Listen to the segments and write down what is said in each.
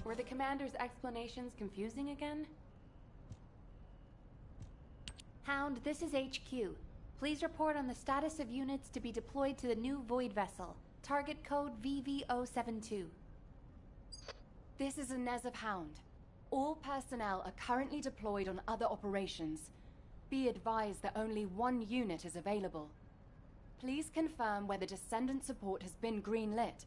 Were the commander's explanations confusing again? Hound, this is HQ. Please report on the status of units to be deployed to the new Void Vessel. Target code VV072. This is Inez of Hound. All personnel are currently deployed on other operations. Be advised that only one unit is available. Please confirm whether Descendant support has been greenlit.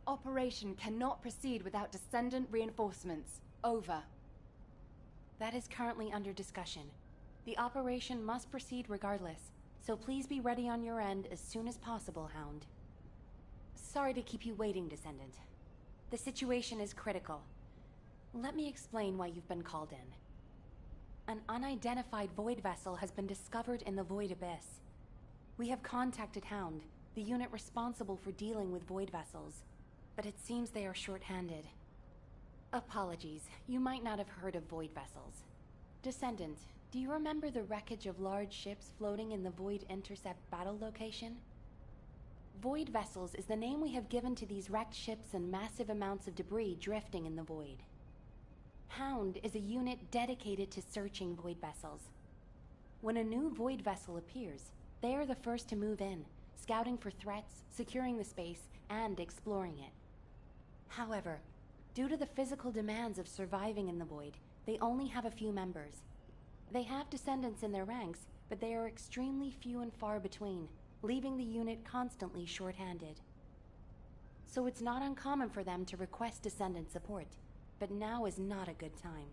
Operation cannot proceed without Descendant reinforcements. Over. That is currently under discussion. The operation must proceed regardless, so please be ready on your end as soon as possible, Hound. Sorry to keep you waiting, Descendant. The situation is critical. Let me explain why you've been called in. An unidentified Void Vessel has been discovered in the Void Abyss. We have contacted Hound, the unit responsible for dealing with Void Vessels, but it seems they are short-handed. Apologies, you might not have heard of Void Vessels. Descendant, do you remember the wreckage of large ships floating in the Void Intercept battle location? Void Vessels is the name we have given to these wrecked ships and massive amounts of debris drifting in the Void. Hound is a unit dedicated to searching Void Vessels. When a new Void Vessel appears, they are the first to move in, scouting for threats, securing the space, and exploring it. However, due to the physical demands of surviving in the Void, they only have a few members. They have descendants in their ranks, but they are extremely few and far between, leaving the unit constantly short-handed. So it's not uncommon for them to request descendant support, but now is not a good time.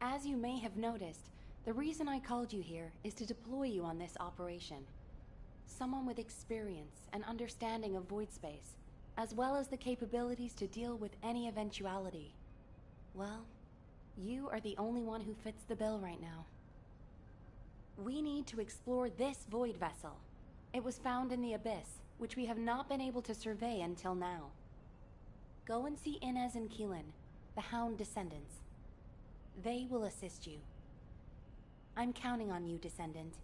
As you may have noticed, the reason I called you here is to deploy you on this operation. Someone with experience and understanding of void space, as well as the capabilities to deal with any eventuality. Well, you are the only one who fits the bill right now. We need to explore this Void Vessel. It was found in the Abyss, which we have not been able to survey until now. Go and see Inez and Keelan, the Hound descendants. They will assist you. I'm counting on you, Descendant.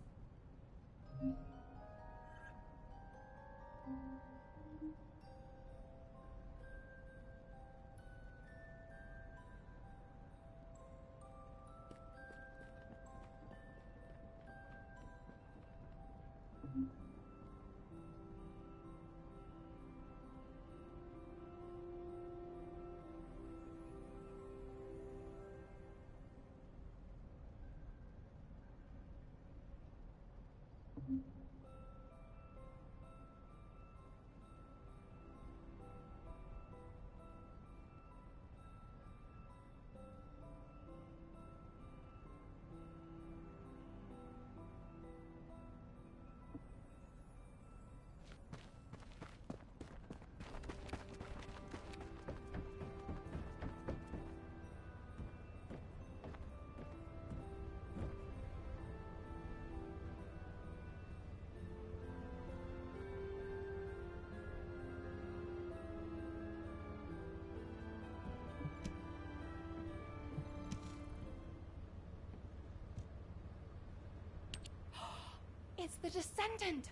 It's the Descendant!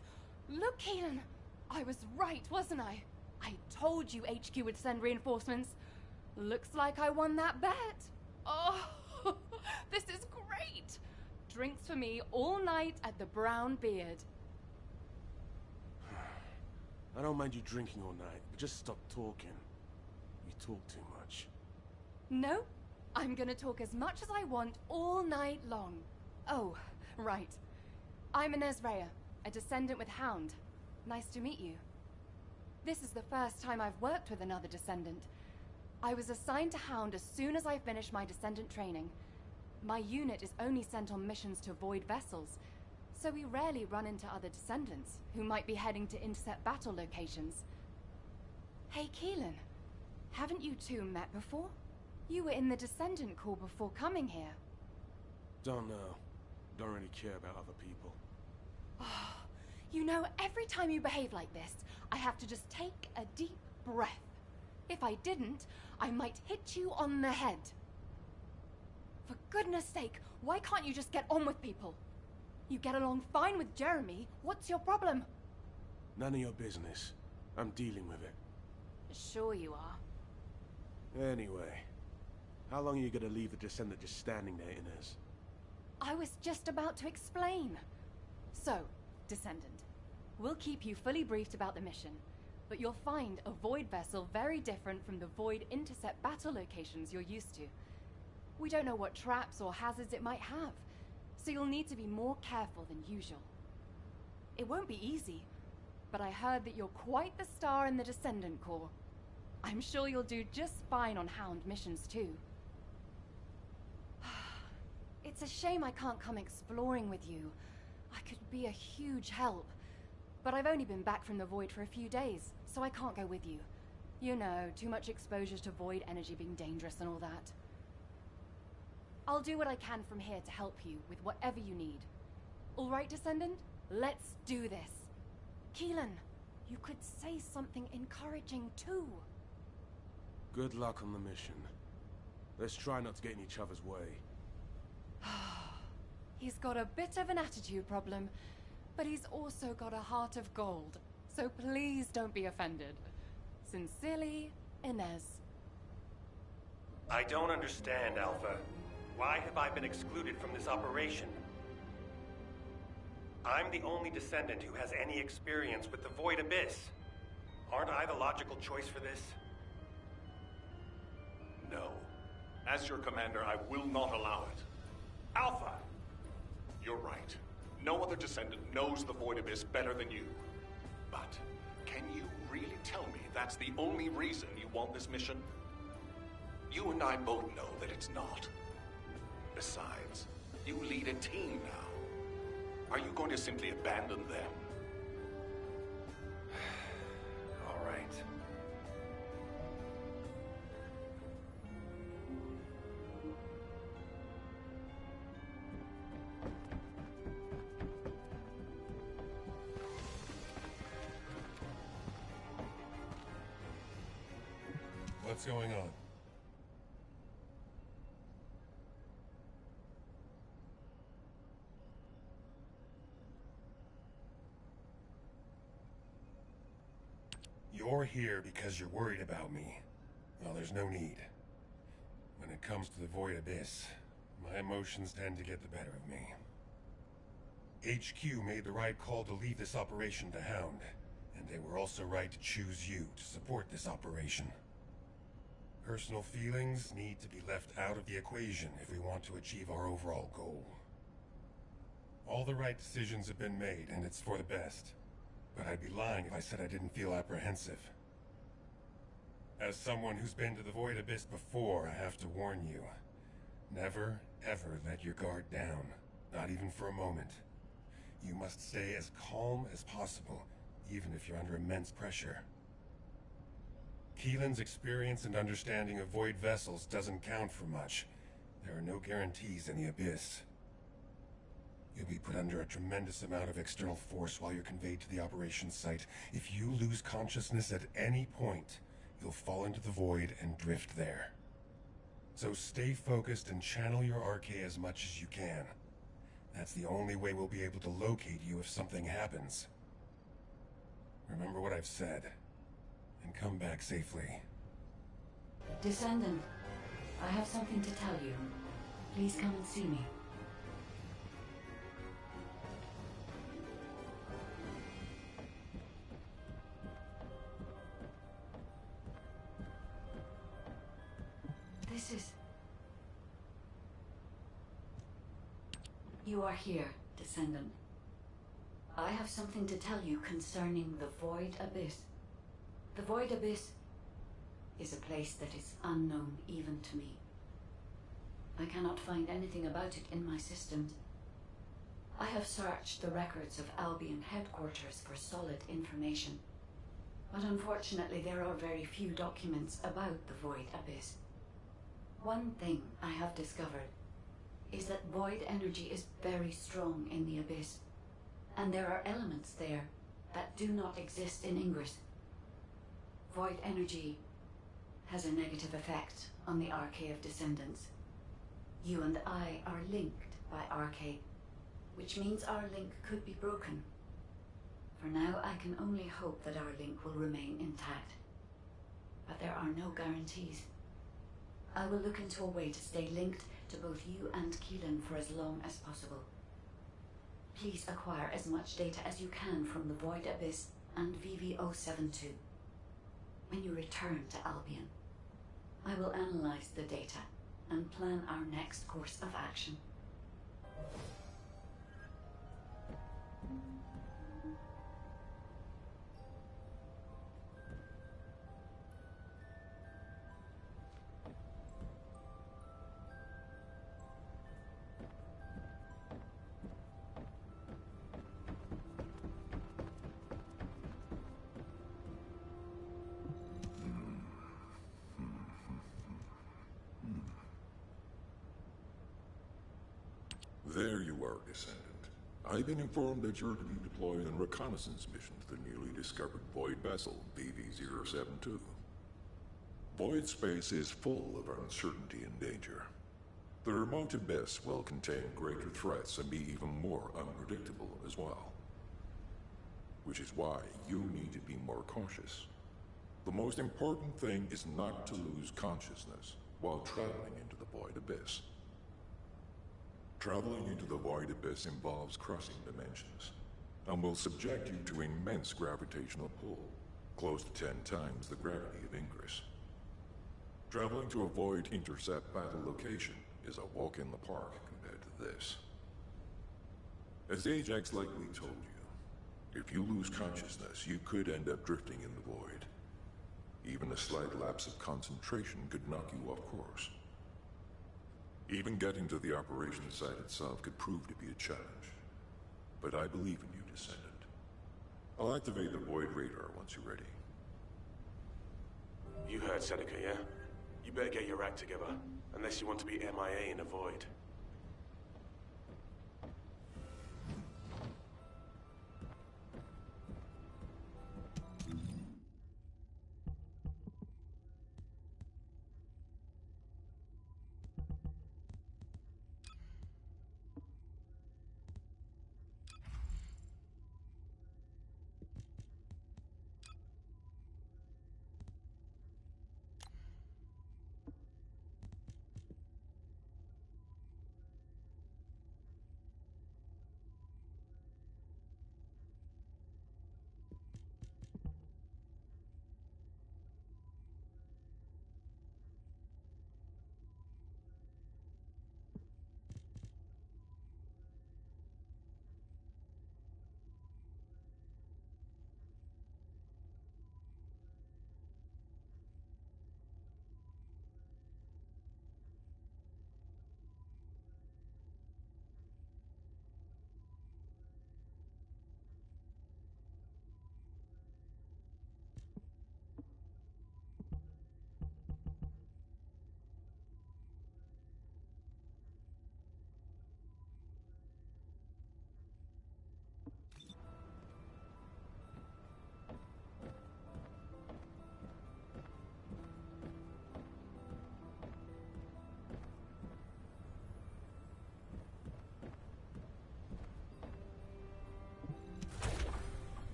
Look, Keelan! I was right, wasn't I? I told you HQ would send reinforcements. Looks like I won that bet. Oh, this is great! Drinks for me all night at the Brown Beard. I don't mind you drinking all night, but just stop talking. You talk too much. No, I'm gonna talk as much as I want all night long. Oh, right. I'm Inez Rhea, a descendant with Hound. Nice to meet you. This is the first time I've worked with another descendant. I was assigned to Hound as soon as I finished my descendant training. My unit is only sent on missions to Void Vessels, so we rarely run into other descendants who might be heading to intercept battle locations. Hey, Keelan, haven't you two met before? You were in the Descendant Corps before coming here. Don't know. Don't really care about other people. Oh, you know, every time you behave like this, I have to just take a deep breath. If I didn't, I might hit you on the head. For goodness sake, why can't you just get on with people? You get along fine with Jeremy. What's your problem? None of your business. I'm dealing with it. Sure you are. Anyway, How long are you gonna leave the Descendant just standing there, Inez? I was just about to explain. So, Descendant, we'll keep you fully briefed about the mission, but you'll find a Void vessel very different from the Void intercept battle locations you're used to. We don't know what traps or hazards it might have, so you'll need to be more careful than usual. It won't be easy, but I heard that you're quite the star in the Descendant Corps. I'm sure you'll do just fine on Hound missions too. It's a shame I can't come exploring with you. I could be a huge help. But I've only been back from the Void for a few days, so I can't go with you. You know, too much exposure to Void energy being dangerous and all that. I'll do what I can from here to help you with whatever you need. All right, Descendant? Let's do this. Keelan, you could say something encouraging too. Good luck on the mission. Let's try not to get in each other's way. He's got a bit of an attitude problem, but he's also got a heart of gold. So please don't be offended. Sincerely, Inez. I don't understand, Alpha. Why have I been excluded from this operation? I'm the only Descendant who has any experience with the Void Abyss. Aren't I the logical choice for this? No. As your commander, I will not allow it. Alpha! You're right. No other Descendant knows the Void Abyss better than you. But can you really tell me that's the only reason you want this mission? You and I both know that it's not. Besides, you lead a team now. Are you going to simply abandon them? All right. What's going on? You're here because you're worried about me. Well, there's no need. When it comes to the Void Abyss, my emotions tend to get the better of me. HQ made the right call to leave this operation to Hound, and they were also right to choose you to support this operation. Personal feelings need to be left out of the equation if we want to achieve our overall goal. All the right decisions have been made, and it's for the best. But I'd be lying if I said I didn't feel apprehensive. As someone who's been to the Void Abyss before, I have to warn you. Never, ever let your guard down. Not even for a moment. You must stay as calm as possible, even if you're under immense pressure. Keelan's experience and understanding of Void vessels doesn't count for much. There are no guarantees in the Abyss. You'll be put under a tremendous amount of external force while you're conveyed to the operations site. If you lose consciousness at any point, you'll fall into the Void and drift there. So stay focused and channel your RK as much as you can. That's the only way we'll be able to locate you if something happens. Remember what I've said, and come back safely. Descendant, I have something to tell you. Please come and see me. This is... You are here, Descendant. I have something to tell you concerning the Void Abyss. The Void Abyss is a place that is unknown even to me. I cannot find anything about it in my systems. I have searched the records of Albion headquarters for solid information, but unfortunately there are very few documents about the Void Abyss. One thing I have discovered is that void energy is very strong in the Abyss, and there are elements there that do not exist in Ingress. Void energy has a negative effect on the RK of Descendants. You and I are linked by RK, which means our link could be broken. For now, I can only hope that our link will remain intact. But there are no guarantees. I will look into a way to stay linked to both you and Keelan for as long as possible. Please acquire as much data as you can from the Void Abyss and VV-072. When you return to Albion, I will analyze the data and plan our next course of action. There you are, Descendant. I've been informed that you're to be deployed on a reconnaissance mission to the newly discovered Void vessel, BV-072. Void space is full of uncertainty and danger. The remote abyss will contain greater threats and be even more unpredictable as well. Which is why you need to be more cautious. The most important thing is not to lose consciousness while traveling into the Void Abyss. Traveling into the Void Abyss involves crossing dimensions, and will subject you to immense gravitational pull, close to 10 times the gravity of Ingress. Traveling to a Void intercept battle location is a walk in the park compared to this. As Ajax likely told you, if you lose consciousness, you could end up drifting in the Void. Even a slight lapse of concentration could knock you off course. Even getting to the operation site itself could prove to be a challenge. But I believe in you, Descendant. I'll activate the Void radar once you're ready. You heard Seneca, yeah? You better get your act together, unless you want to be MIA in the Void.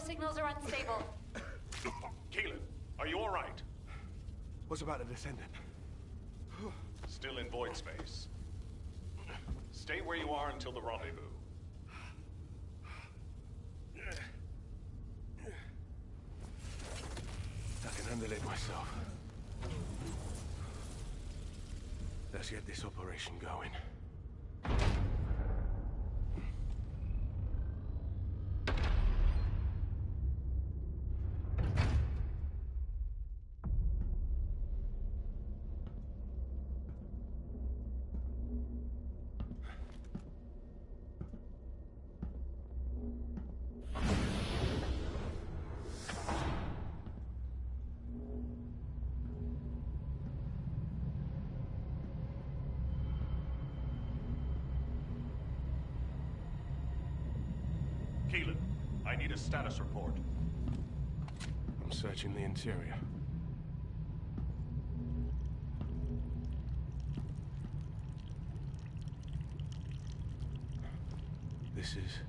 Signals are unstable. Keelan, are you all right? What's about the Descendant? Still in void space. Stay where you are until the rendezvous. I can handle it myself. Let's get this operation going. I need a status report. I'm searching the interior. This is...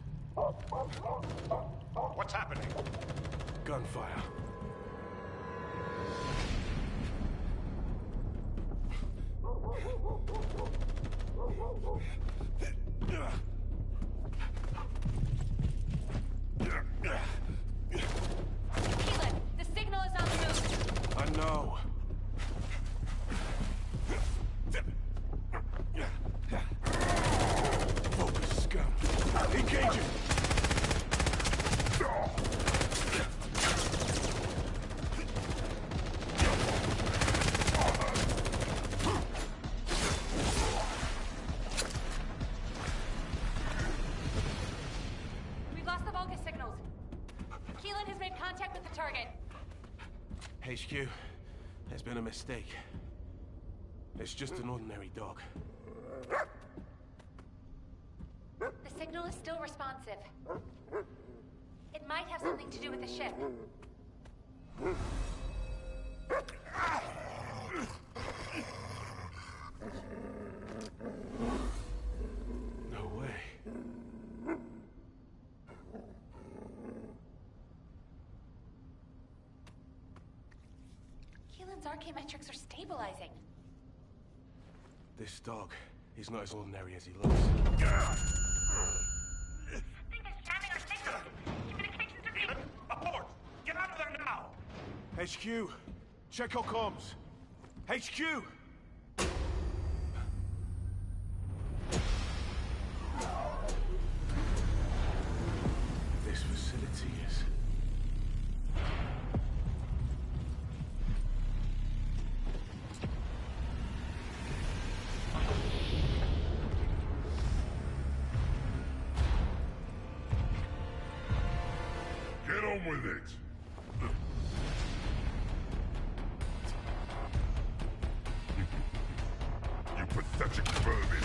What's happening? gunfire. Keelan, the signal is on the move. I know. Focus, scum. Engaging. We've lost the Vulgus signals. Keelan has made contact with the target. HQ, there's been a mistake. It's just an ordinary dog. The signal is still responsive. It might have something to do with the ship. No way. Keelan's archaeometrics are stabilizing. This dog, he's not as ordinary as he looks. Thing is jamming our signals. Communications are being... Abort! Get out of there now! HQ, check your comms. HQ! This facility is... Get on with it! You pathetic vermin!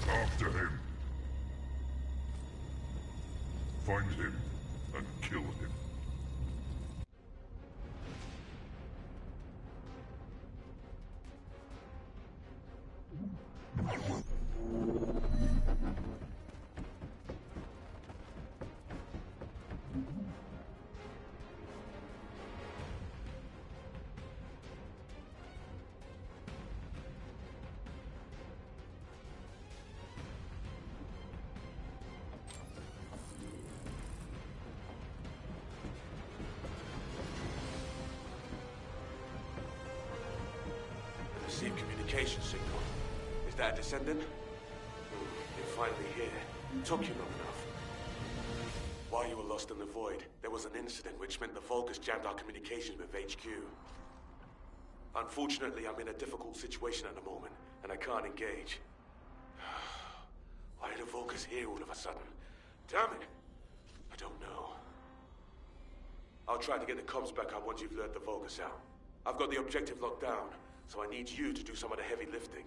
After him. Find him and kill him. Received communication signal. Is that a descendant? You're finally here. Took you long enough. While you were lost in the void, there was an incident which meant the Vulgus jammed our communications with HQ. Unfortunately, I'm in a difficult situation at the moment, and I can't engage. Why are the Vulgus here all of a sudden? Damn it! I don't know. I'll try to get the comms back on once you've lured the Vulgus out. I've got the objective locked down, so I need you to do some of the heavy lifting.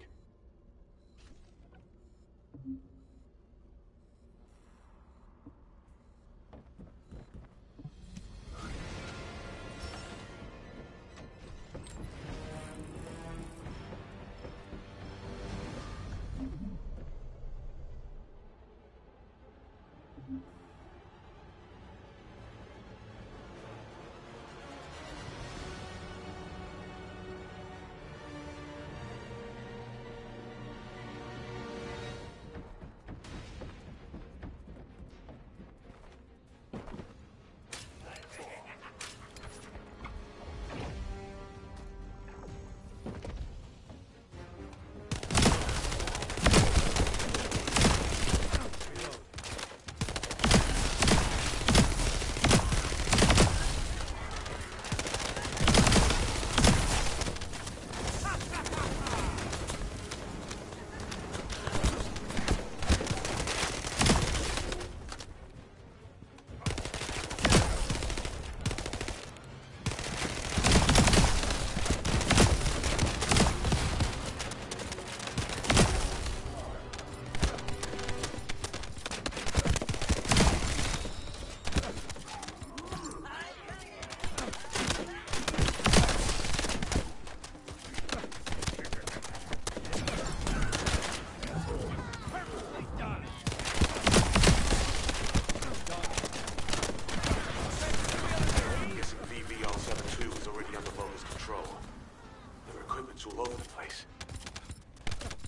all over the place.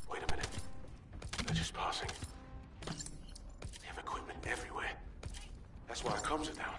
Wait a minute. They're just passing. They have equipment everywhere. That's why our comms are down.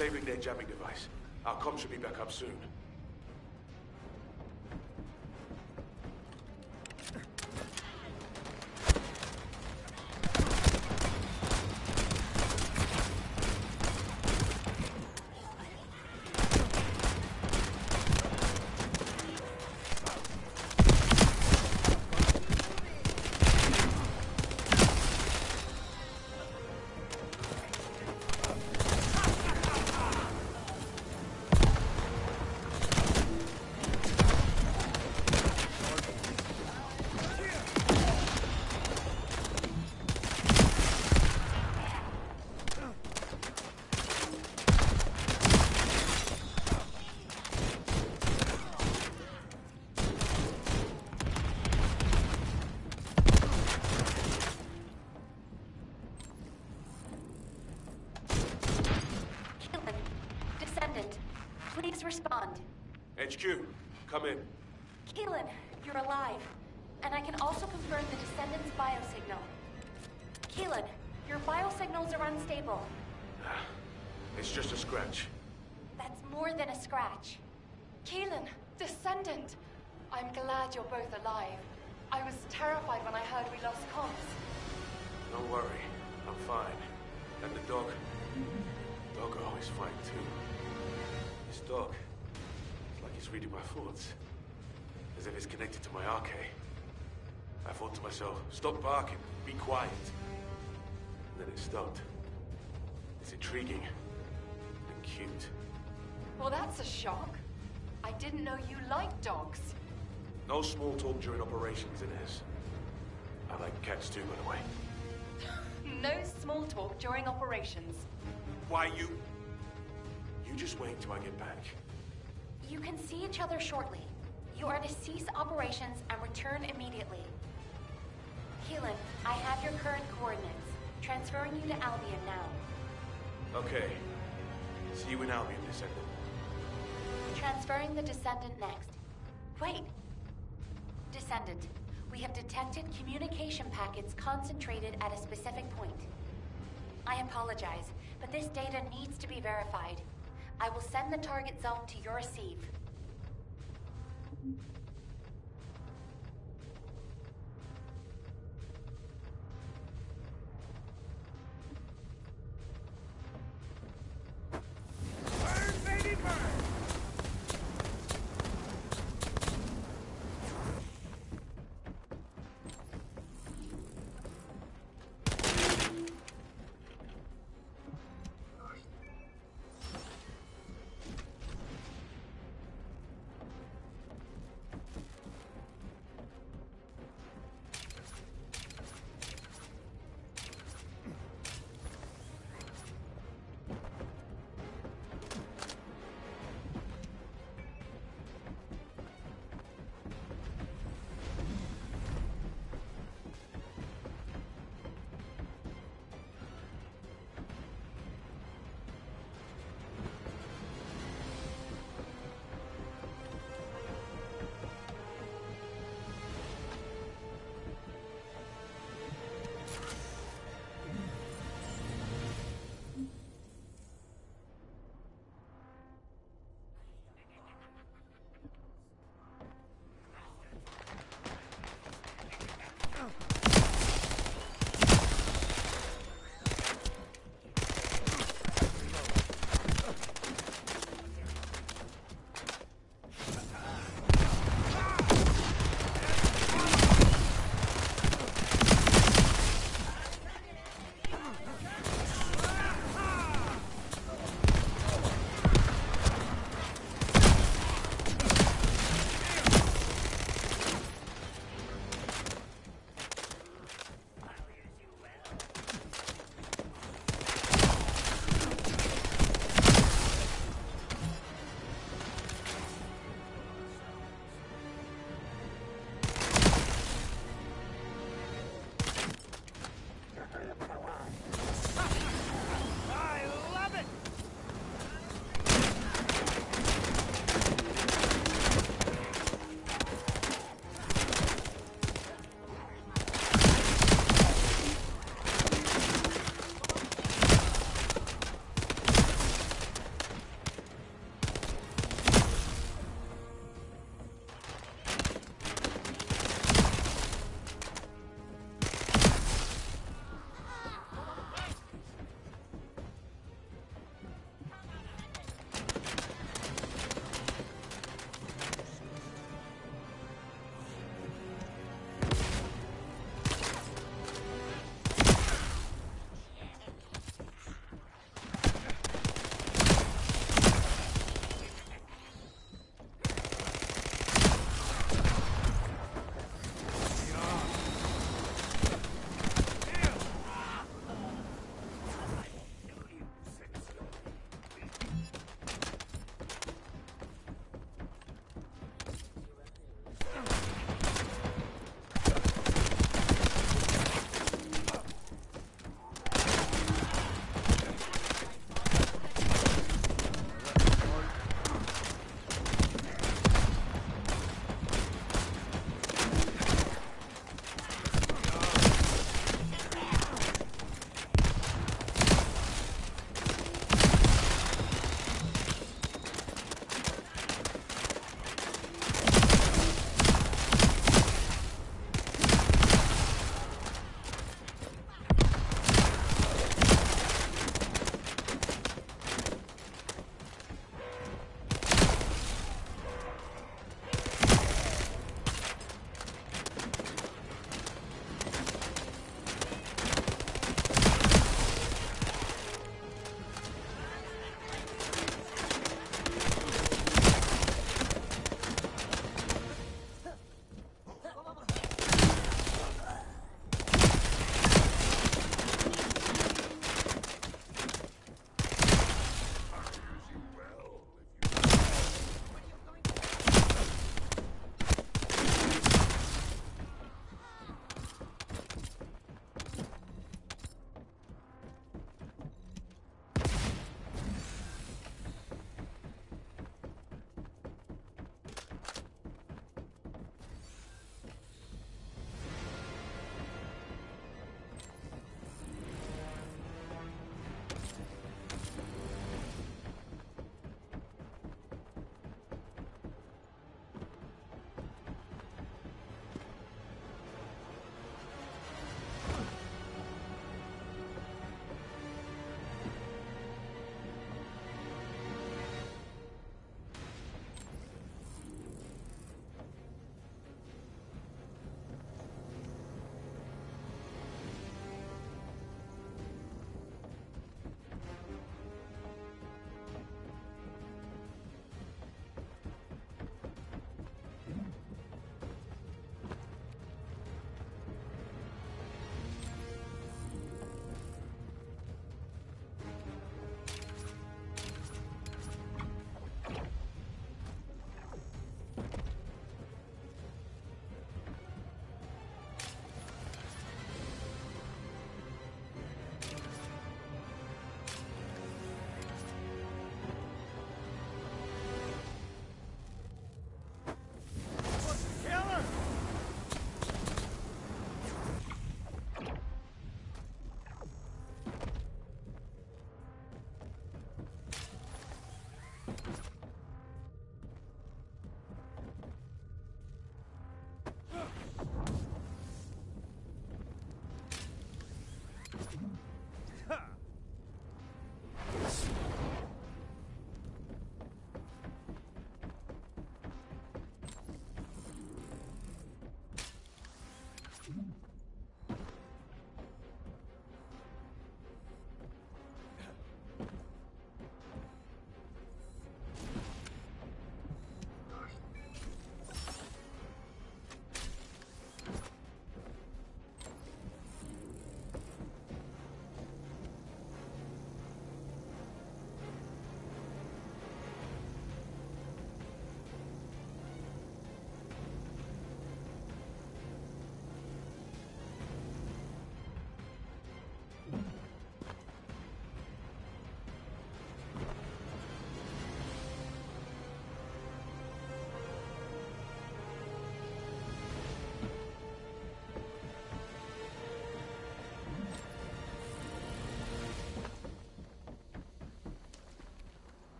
Disabling their jamming device. Our comms should be back up soon. HQ, come in. Keelan, you're alive. And I can also confirm the Descendants' biosignal. Keelan, your biosignals are unstable. It's just a scratch. That's more than a scratch. Keelan, Descendant! I'm glad you're both alive. I was terrified when I heard we lost comms. Don't worry, I'm fine. And the dog? Doggo is fine too. This dog, it's like he's reading my thoughts. As if it's connected to my arcade. I thought to myself, stop barking, be quiet. And then it stopped. It's intriguing. And cute. Well, that's a shock. I didn't know you liked dogs. No small talk during operations, Inez. I like cats too, by the way. No small talk during operations. Why you just wait till I get back. You can see each other shortly. You are to cease operations and return immediately. Keelan, I have your current coordinates. Transferring you to Albion now. Okay. See you in Albion, Descendant. Transferring the Descendant next. Wait. Descendant, we have detected communication packets concentrated at a specific point. I apologize, but this data needs to be verified. I will send the target zone to your receive.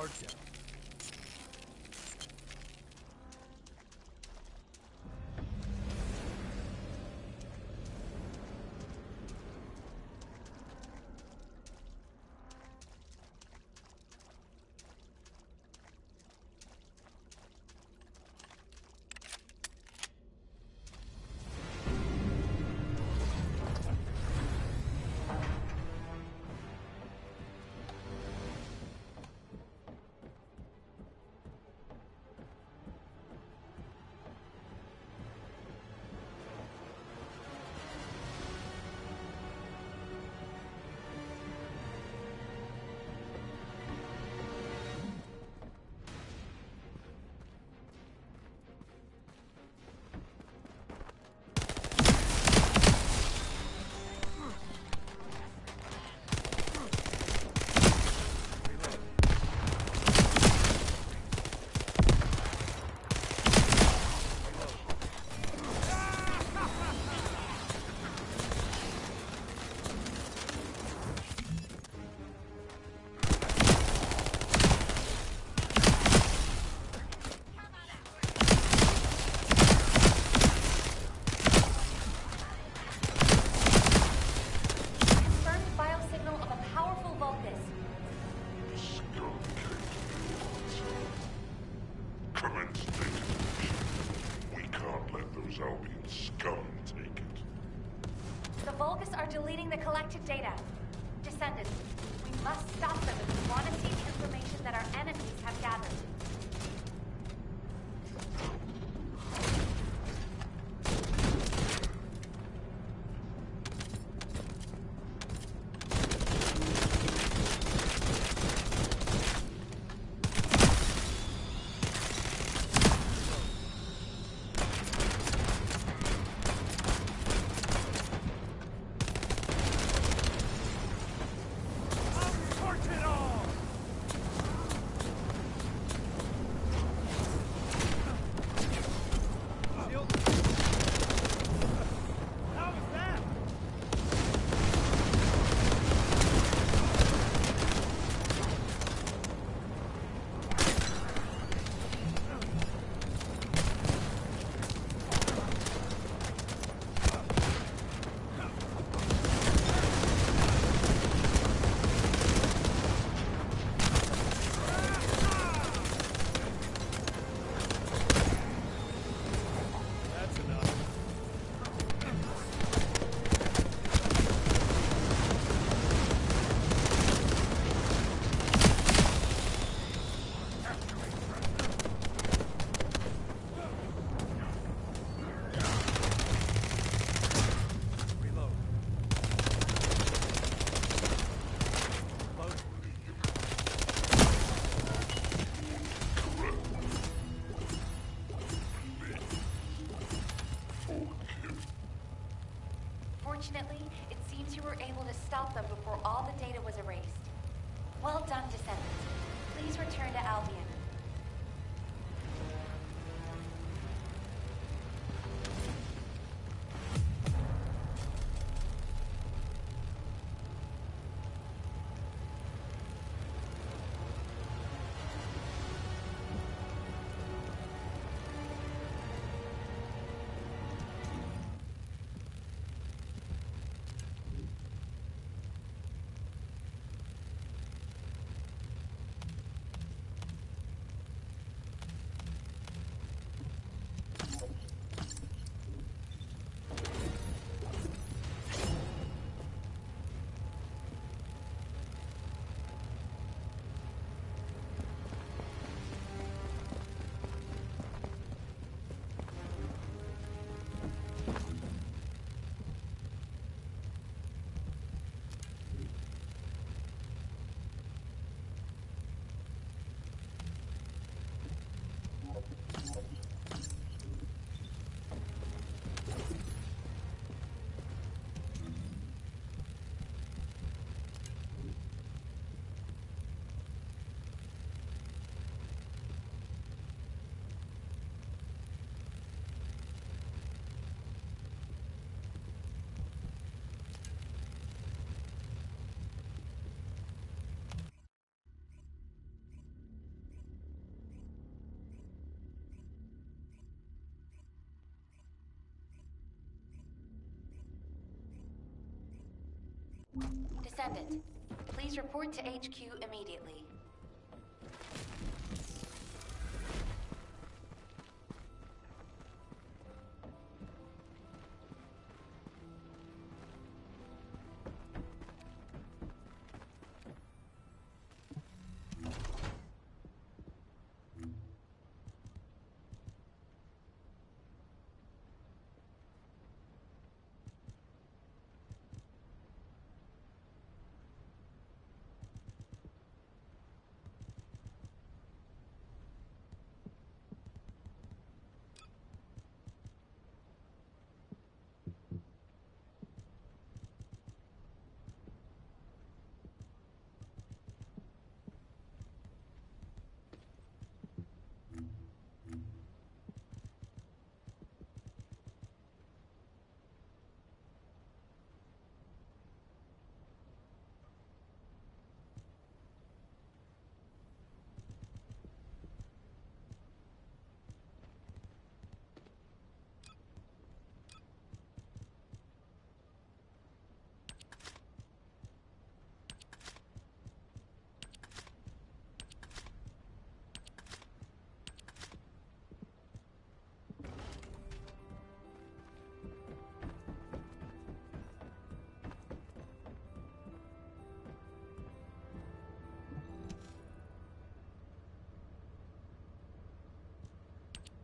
guard down. Deleting the collected data. Descendants, we must stop them if we want to see the information that our enemies have gathered. Fortunately, it seems you were able to stop them before all the data was erased. Well done, Descendants. Please return to Albion. Descendant, please report to HQ immediately.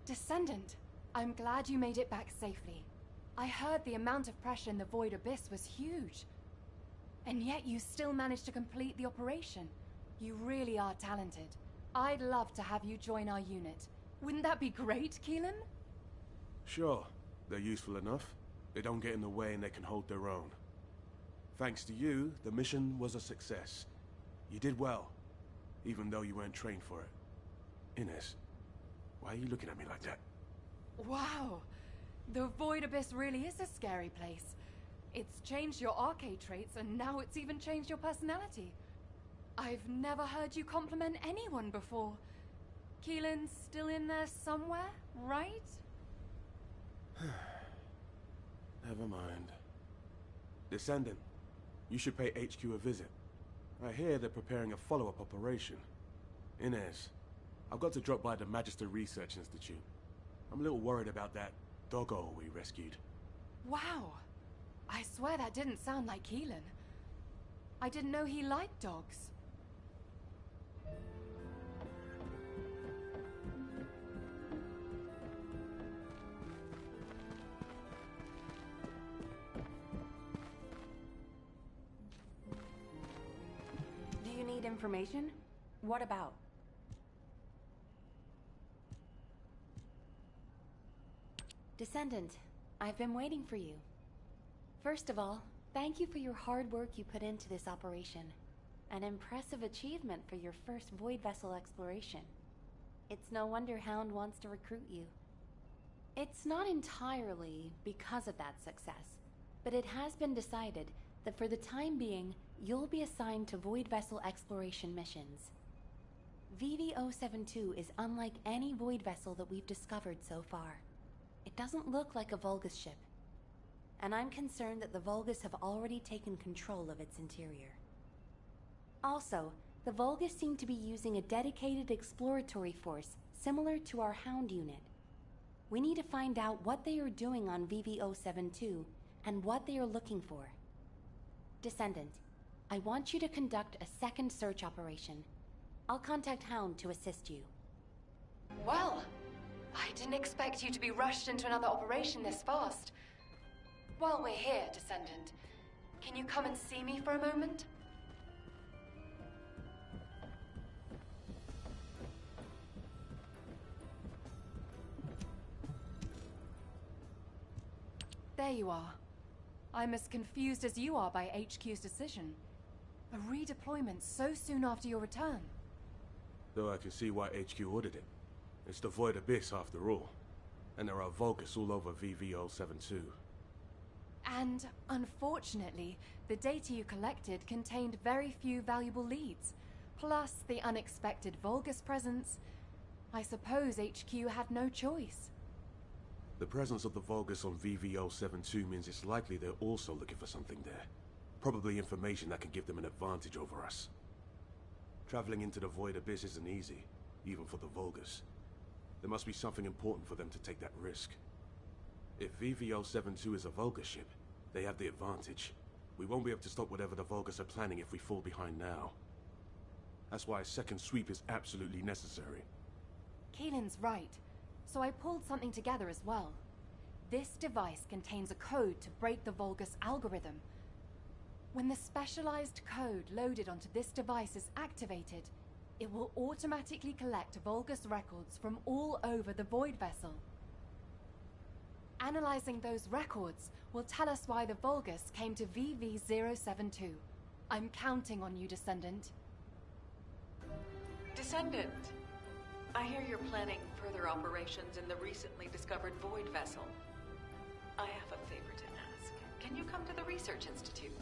Descendant, I'm glad you made it back safely. I heard the amount of pressure in the Void Abyss was huge. And yet you still managed to complete the operation. You really are talented. I'd love to have you join our unit. Wouldn't that be great, Keelan? Sure. They're useful enough. They don't get in the way and they can hold their own. Thanks to you, the mission was a success. You did well, even though you weren't trained for it. Inez, why are you looking at me like that? Wow! The Void Abyss really is a scary place. It's changed your arcade traits, and now it's even changed your personality. I've never heard you compliment anyone before. Keelan's still in there somewhere, right? Never mind. Descendant, you should pay HQ a visit. I hear they're preparing a follow-up operation. Inez, I've got to drop by the Magister Research Institute. I'm a little worried about that doggo we rescued. Wow! I swear that didn't sound like Keelan. I didn't know he liked dogs. Do you need information? What about? Descendant, I've been waiting for you. First of all, thank you for your hard work you put into this operation. An impressive achievement for your first Void Vessel exploration. It's no wonder Hound wants to recruit you. It's not entirely because of that success, but it has been decided that for the time being, you'll be assigned to Void Vessel exploration missions. VV-072 is unlike any Void Vessel that we've discovered so far. It doesn't look like a Vulgus ship, and I'm concerned that the Vulgus have already taken control of its interior. Also, the Vulgus seem to be using a dedicated exploratory force similar to our Hound unit. We need to find out what they are doing on VV-072 and what they are looking for. Descendant, I want you to conduct a second search operation. I'll contact Hound to assist you. Well, I didn't expect you to be rushed into another operation this fast. While we're here, Descendant, can you come and see me for a moment? There you are. I'm as confused as you are by HQ's decision. A redeployment so soon after your return. Though I can see why HQ ordered it. It's the Void Abyss after all. And there are Vulgus all over VV-072. And, unfortunately, the data you collected contained very few valuable leads. Plus the unexpected Vulgus presence. I suppose HQ had no choice. The presence of the Vulgus on VV-072 means it's likely they're also looking for something there. Probably information that can give them an advantage over us. Traveling into the Void Abyss isn't easy, even for the Vulgus. There must be something important for them to take that risk. If VV-072 is a Vulgus ship, they have the advantage. We won't be able to stop whatever the Vulgus are planning if we fall behind now. That's why a second sweep is absolutely necessary. Keelan's right. So I pulled something together as well. This device contains a code to break the Vulgus algorithm. When the specialized code loaded onto this device is activated, it will automatically collect Vulgus records from all over the Void Vessel. Analyzing those records will tell us why the Vulgus came to VV-072. I'm counting on you, Descendant. Descendant, I hear you're planning further operations in the recently discovered Void Vessel. I have a favor to ask. Can you come to the Research Institute?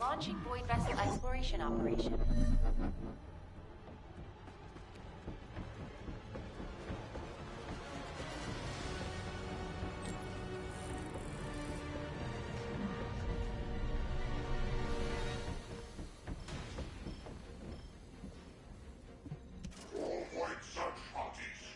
Launching Void Vessel Exploration Operation. All white search parties,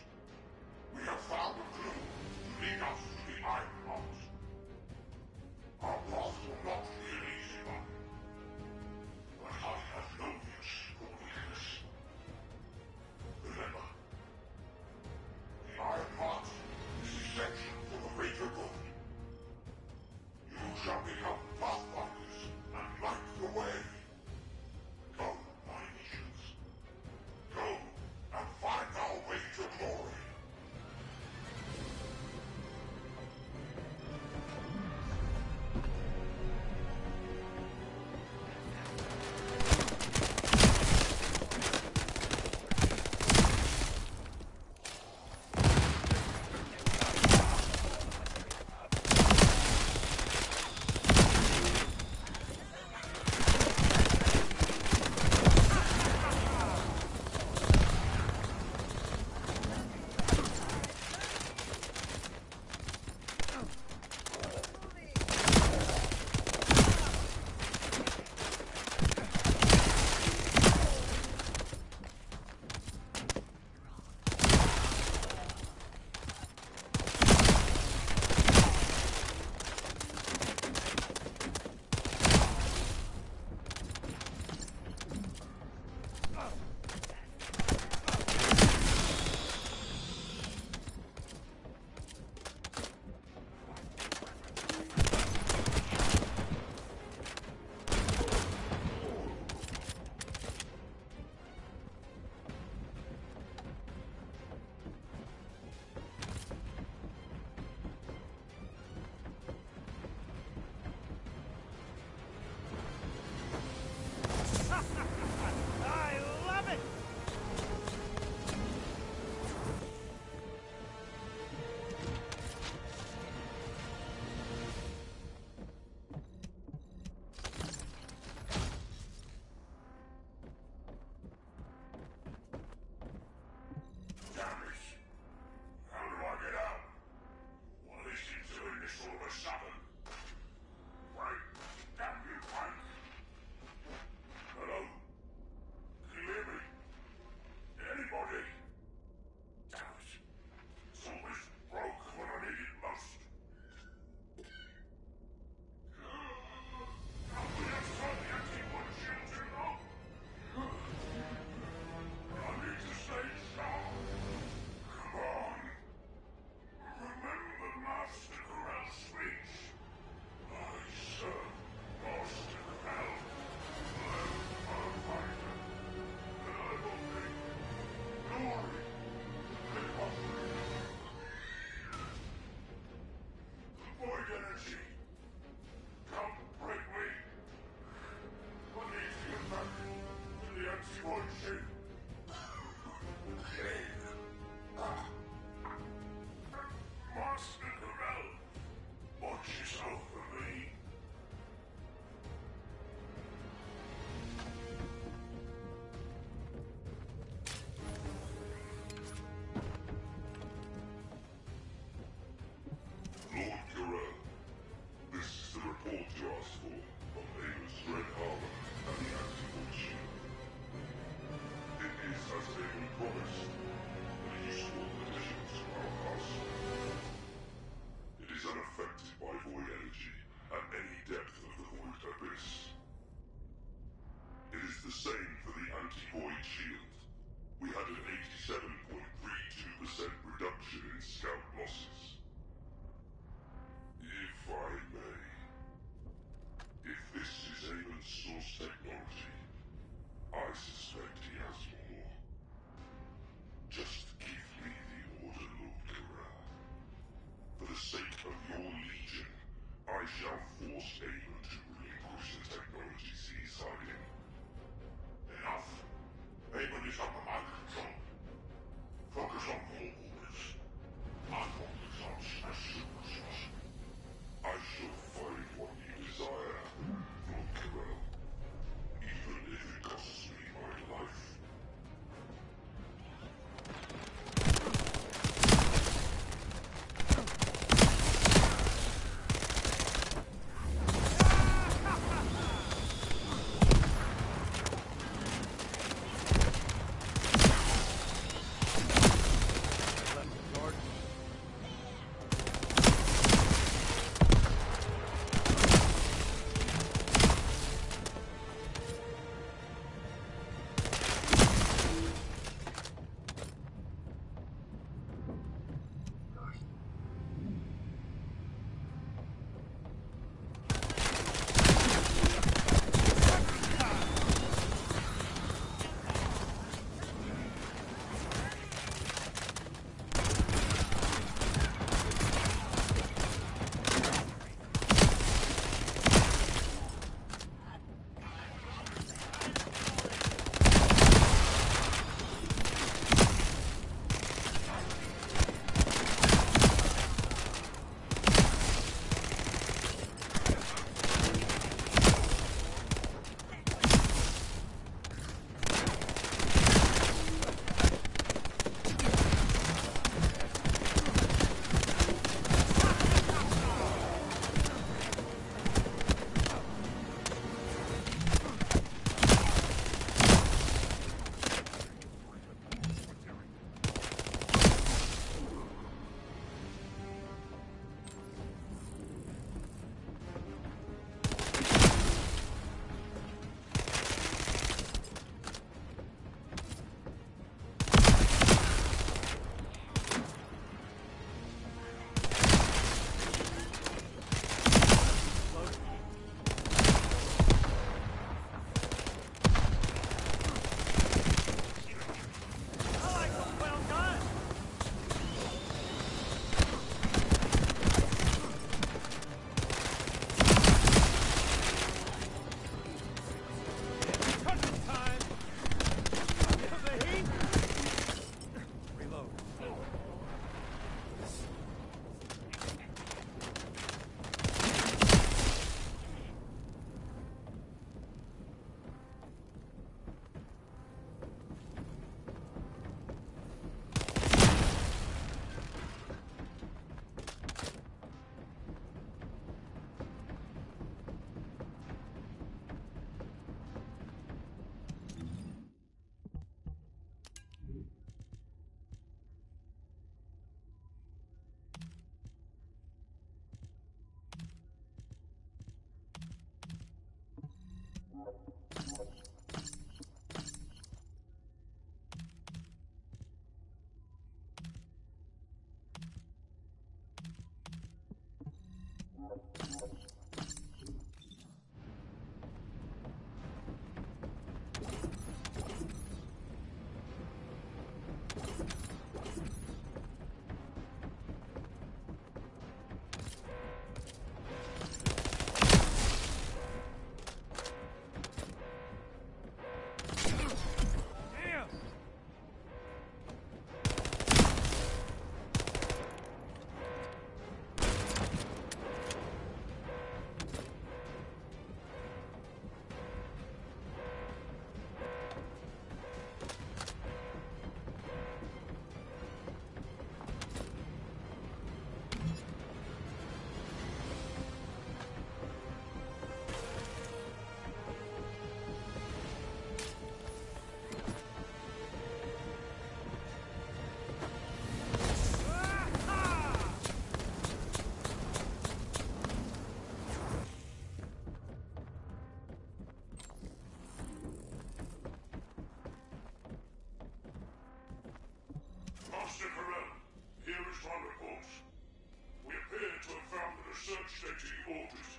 awaiting orders.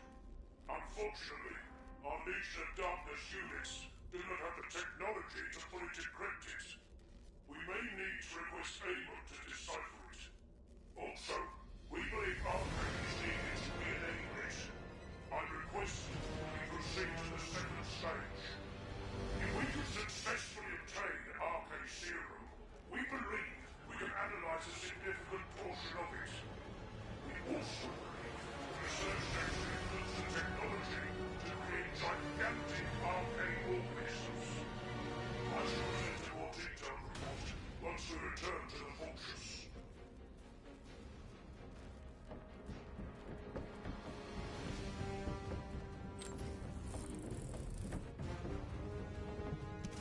Unfortunately, our Legion of Darkness units do not have the technology to fully decrypt it. We may need to request Amon to decipher it. Also, we believe Arcane is needed to re-enable it. I request we proceed to the second stage. If we can successfully obtain Arcane Serum, we believe we can analyze a significant portion of it. We also believe research actually includes the technology to create gigantic arcane organisms. I shall present a more detailed report once we return to the fortress.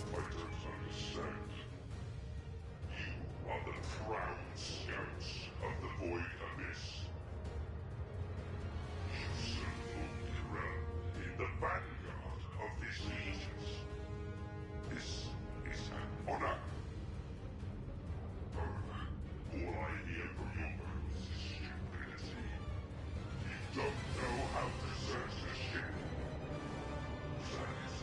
I don't understand. You are the proud scouts of the Void Abyss. You serve Lord Kirel in the vanguard of these legions. This is an honor. However, all I hear from your mouths is stupidity. You don't know how to search the ship. That is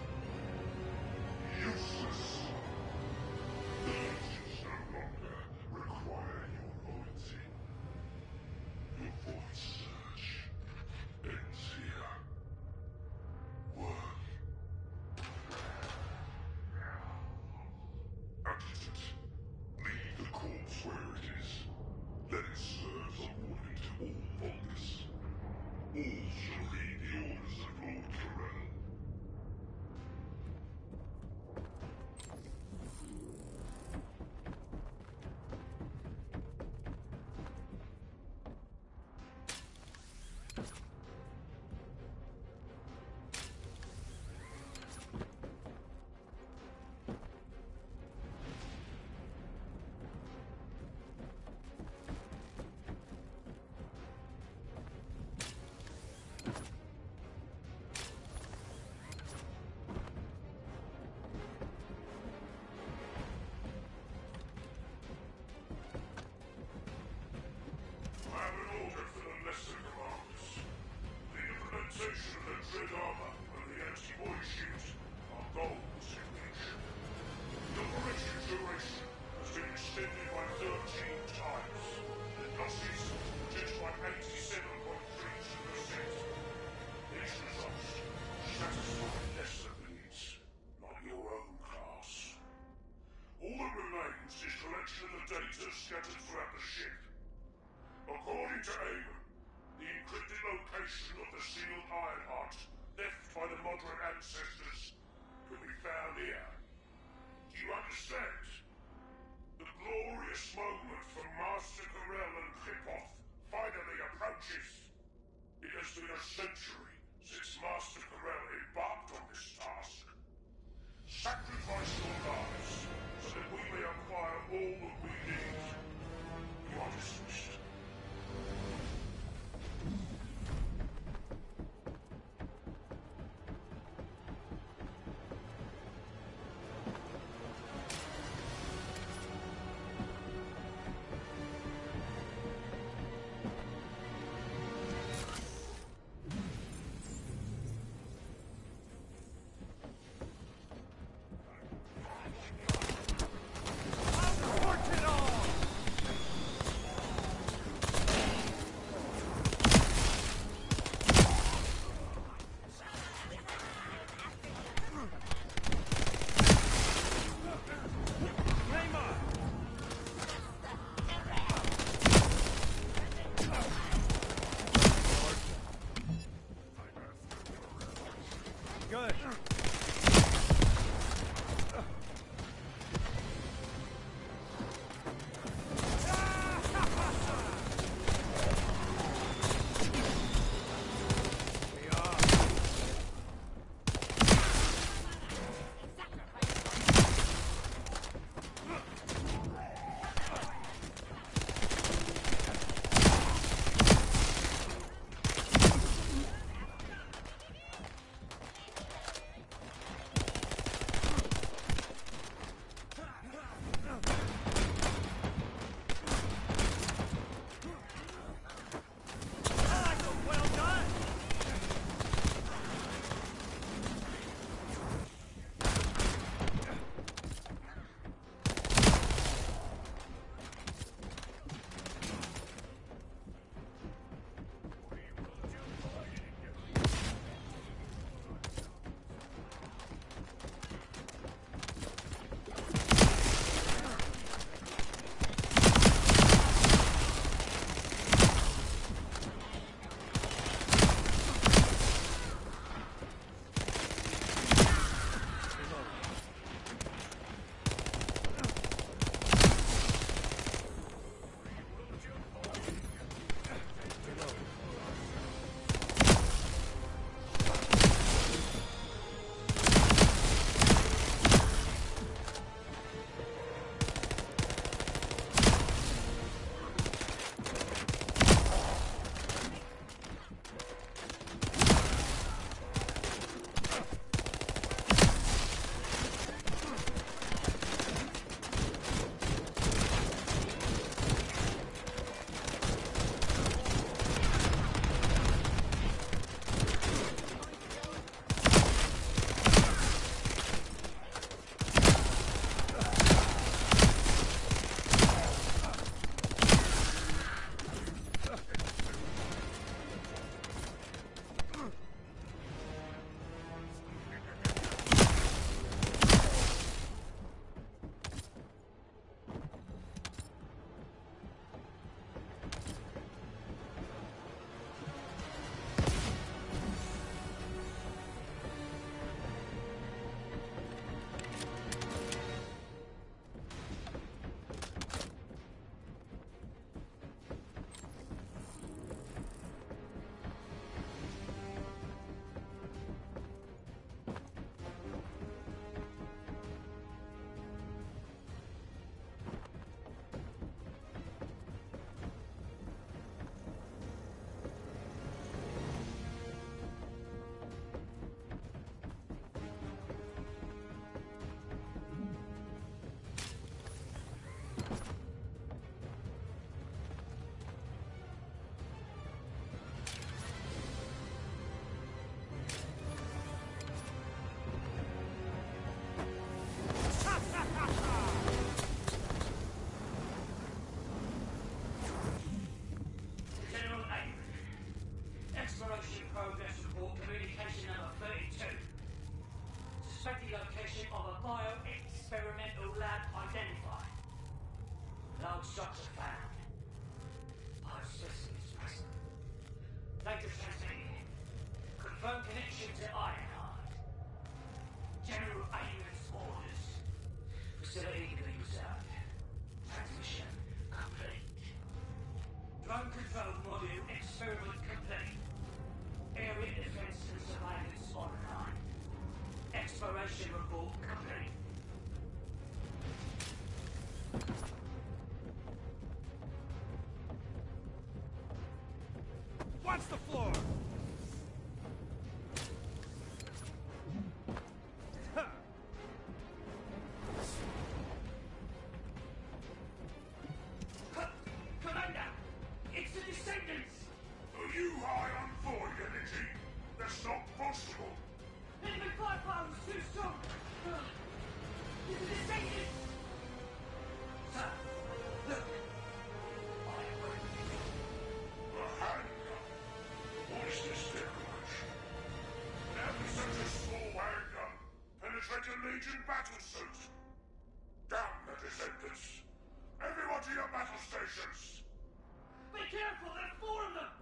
useless. The legions no longer require your loyalty. Your void search ends here. Work. Adjutant, leave the corpse where it is. Let it serve as a warning to all Vulgus. All shall heed the orders of Lord Kirel. I have an order for the lesser commanders. The implementation of the dread armor and the anti-void shield are goals in reach. The operation duration has been extended by 13 times. The losses reduced by 87.32%. These results satisfy lesser needs, not your own class. All that remains is collection of the data scattered throughout the ship. According to Amon, the encrypted location of the sealed Ironheart left by the modern ancestors can be found here. Do you understand? The glorious moment for Master Kirel and Kripoth finally approaches. It has been a century since Master Kirel embarked on this task. Sacrifice your lives so that we may acquire all that we need. You are dismissed. progress report communication number 32. Suspected location of a bio-experimental lab identified. Large structure found. Biospecimens present. Data transmitted. Confirmed connection to Ironheart. General ambulance orders. Facility to be reserved. Transmission complete. Drone control module experiment complete. Area defense and surveillance online. Exploration report complete. Watch the floor! Commander! It's the Descendants! Are you high on void energy? That's not possible. Enemy firepower's too strong! It's the Descendants! Sir, look! I A handgun? What is this decoration? Never such a small handgun. Penetrate a Legion battlesuit. Damn the Descendants. Everyone to your battle stations. Be careful, there's 4 of them!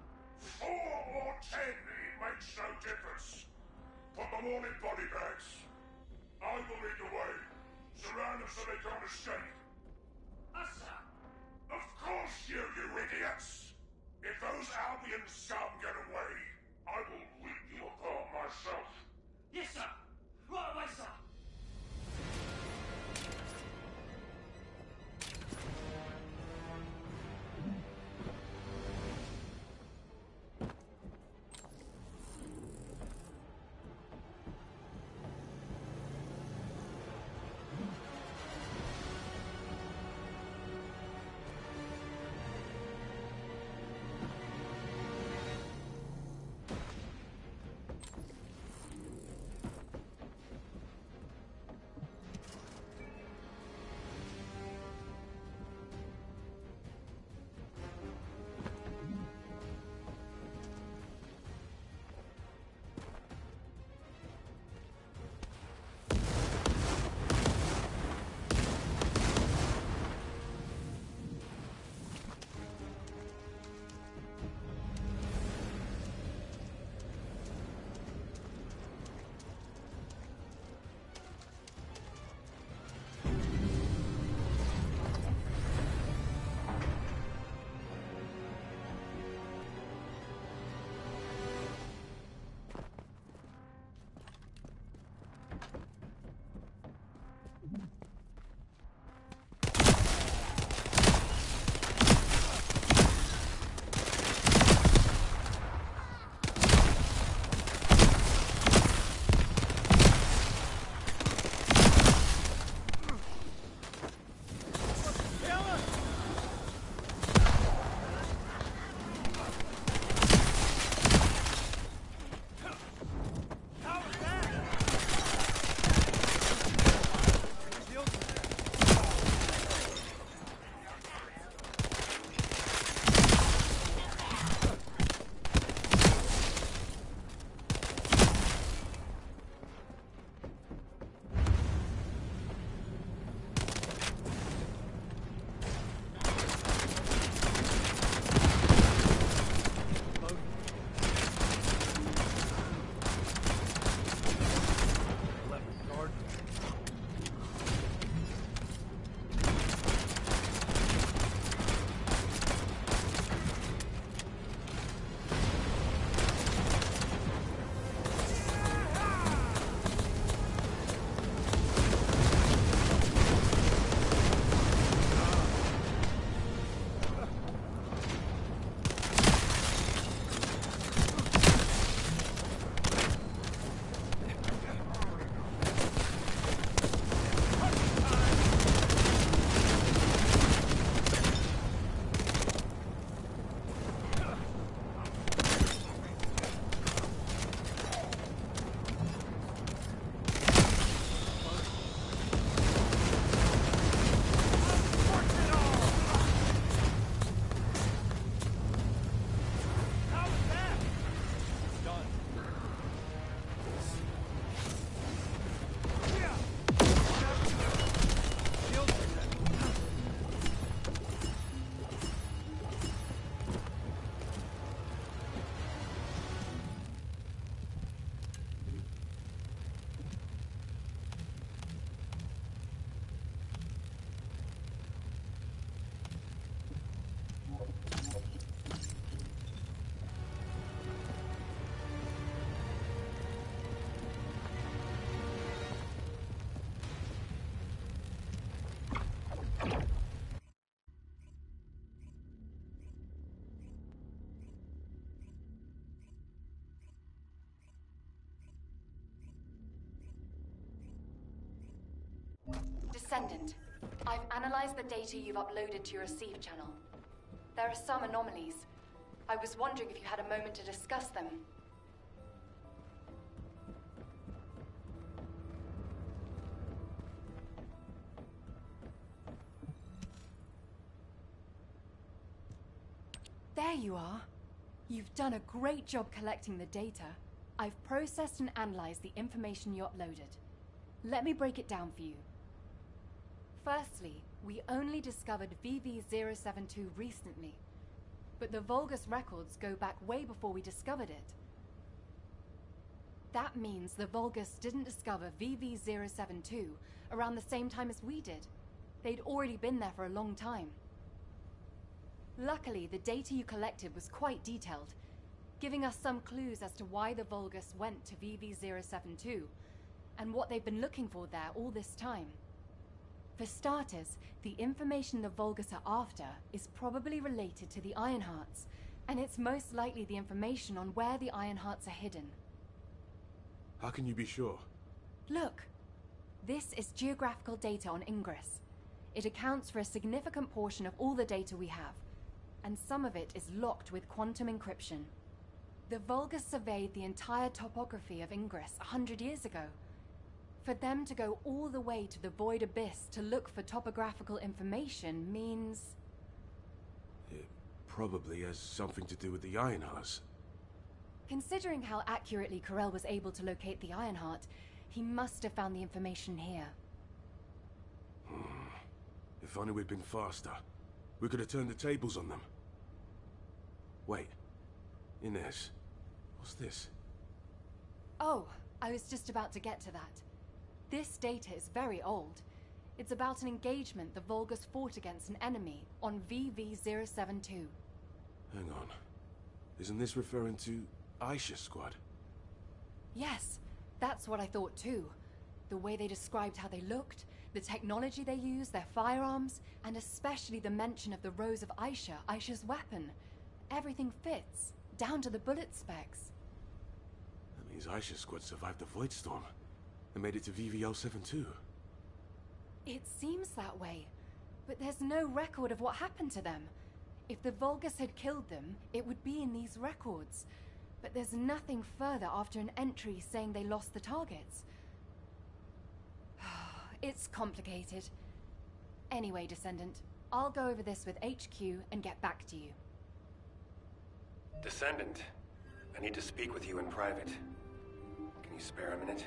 4 or 10, it makes no difference. Put them all in body bags. I will lead the way. Surround them so they can't escape. Us, sir! Of course you idiots! If those Albion scum get away, I will rip you apart myself. Yes, sir! Right away, sir! Descendant, I've analyzed the data you've uploaded to your receive channel. There are some anomalies. I was wondering if you had a moment to discuss them. There you are. You've done a great job collecting the data. I've processed and analyzed the information you uploaded. Let me break it down for you. Firstly, we only discovered VV-072 recently, but the Vulgus records go back way before we discovered it. That means the Vulgus didn't discover VV-072 around the same time as we did. They'd already been there for a long time. Luckily, the data you collected was quite detailed, giving us some clues as to why the Vulgus went to VV-072 and what they've been looking for there all this time. For starters, the information the Vulgus are after is probably related to the Ironhearts, and it's most likely the information on where the Ironhearts are hidden. How can you be sure? Look, this is geographical data on Ingress. It accounts for a significant portion of all the data we have, and some of it is locked with quantum encryption. The Vulgus surveyed the entire topography of Ingress 100 years ago. For them to go all the way to the Void Abyss to look for topographical information means... It probably has something to do with the Ironhearts. Considering how accurately Corell was able to locate the Ironheart, he must have found the information here. If only we'd been faster. We could have turned the tables on them. Wait. Inez. What's this? Oh, I was just about to get to that. This data is very old. It's about an engagement the Vulgus fought against an enemy on VV-072. Hang on. Isn't this referring to Aisha's squad? Yes, that's what I thought too. The way they described how they looked, the technology they used, their firearms, and especially the mention of the Rose of Aisha, Aisha's weapon. Everything fits, down to the bullet specs. That means Aisha's squad survived the Void Storm and made it to VV-072. It seems that way, but there's no record of what happened to them. If the Vulgus had killed them, it would be in these records. But there's nothing further after an entry saying they lost the targets. It's complicated. Anyway, Descendant, I'll go over this with HQ and get back to you. Descendant, I need to speak with you in private. Can you spare a minute?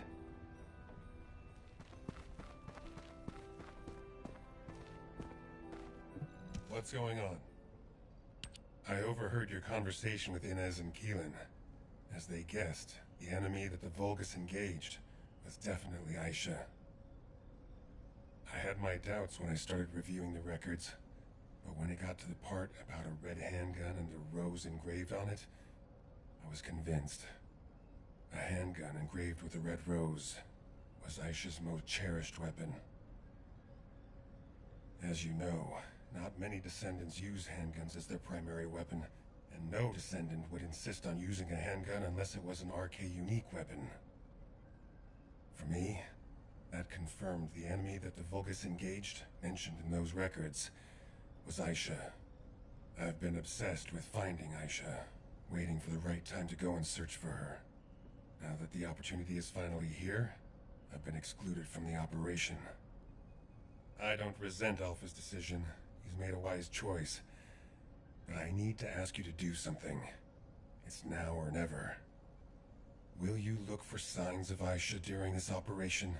What's going on? I overheard your conversation with Inez and Keelan. As they guessed, the enemy that the Vulgus engaged was definitely Aisha. I had my doubts when I started reviewing the records, but when it got to the part about a red handgun and a rose engraved on it, I was convinced. A handgun engraved with a red rose was Aisha's most cherished weapon. As you know, not many Descendants use handguns as their primary weapon, and no Descendant would insist on using a handgun unless it was an RK unique weapon. For me, that confirmed the enemy that the Vulgus engaged, mentioned in those records, was Aisha. I've been obsessed with finding Aisha, waiting for the right time to go and search for her. Now that the opportunity is finally here, I've been excluded from the operation. I don't resent Alpha's decision. He's made a wise choice. But I need to ask you to do something. It's now or never. Will you look for signs of Aisha during this operation?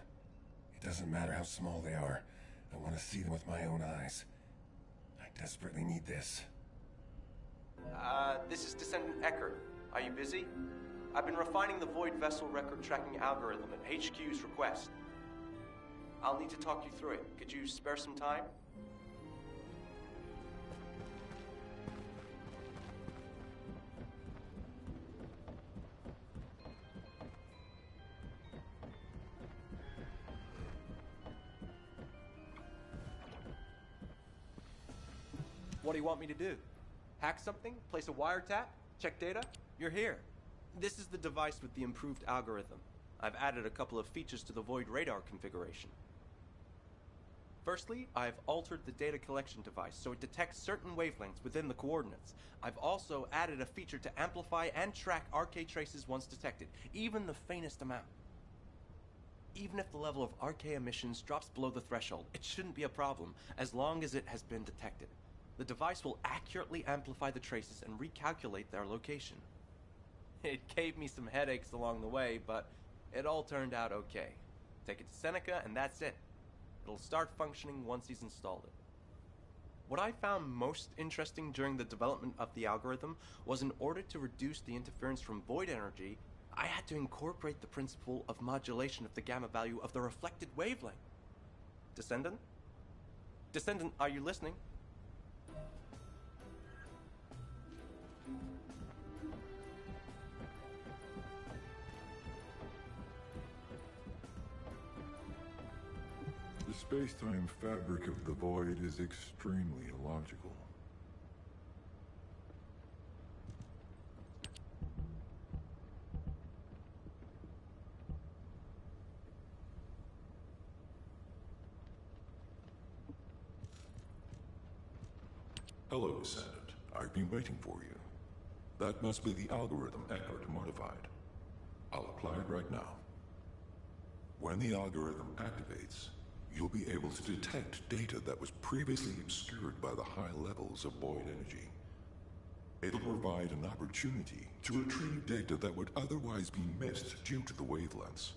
It doesn't matter how small they are. I want to see them with my own eyes. I desperately need this. This is Descendant Eckert. Are you busy? I've been refining the Void Vessel record tracking algorithm at HQ's request. I'll need to talk you through it. Could you spare some time? What do you want me to do? Hack something? Place a wiretap? Check data? You're here. This is the device with the improved algorithm. I've added a couple of features to the Void radar configuration. Firstly, I've altered the data collection device so it detects certain wavelengths within the coordinates. I've also added a feature to amplify and track RK traces once detected, even the faintest amount. Even if the level of RK emissions drops below the threshold, it shouldn't be a problem, as long as it has been detected. The device will accurately amplify the traces and recalculate their location. It gave me some headaches along the way, but it all turned out okay. Take it to Seneca, and that's it. It'll start functioning once he's installed it. What I found most interesting during the development of the algorithm was in order to reduce the interference from void energy, I had to incorporate the principle of modulation of the gamma value of the reflected wavelength. Descendant? Descendant, are you listening? The space-time fabric of the void is extremely illogical. Hello, Descendant. I've been waiting for you. That must be the algorithm Eckert modified. I'll apply it right now. When the algorithm activates, you'll be able to detect data that was previously obscured by the high levels of void energy. It'll provide an opportunity to retrieve data that would otherwise be missed due to the wavelengths.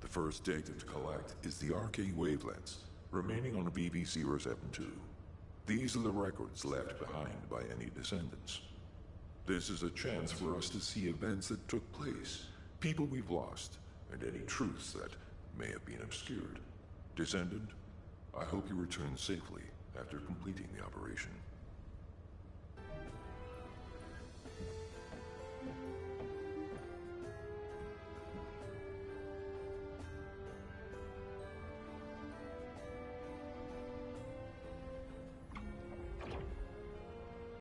The first data to collect is the RK wavelengths, remaining on VV072. These are the records left behind by any descendants. This is a chance for us to see events that took place, people we've lost, and any truths that may have been obscured. Descendant, I hope you return safely after completing the operation.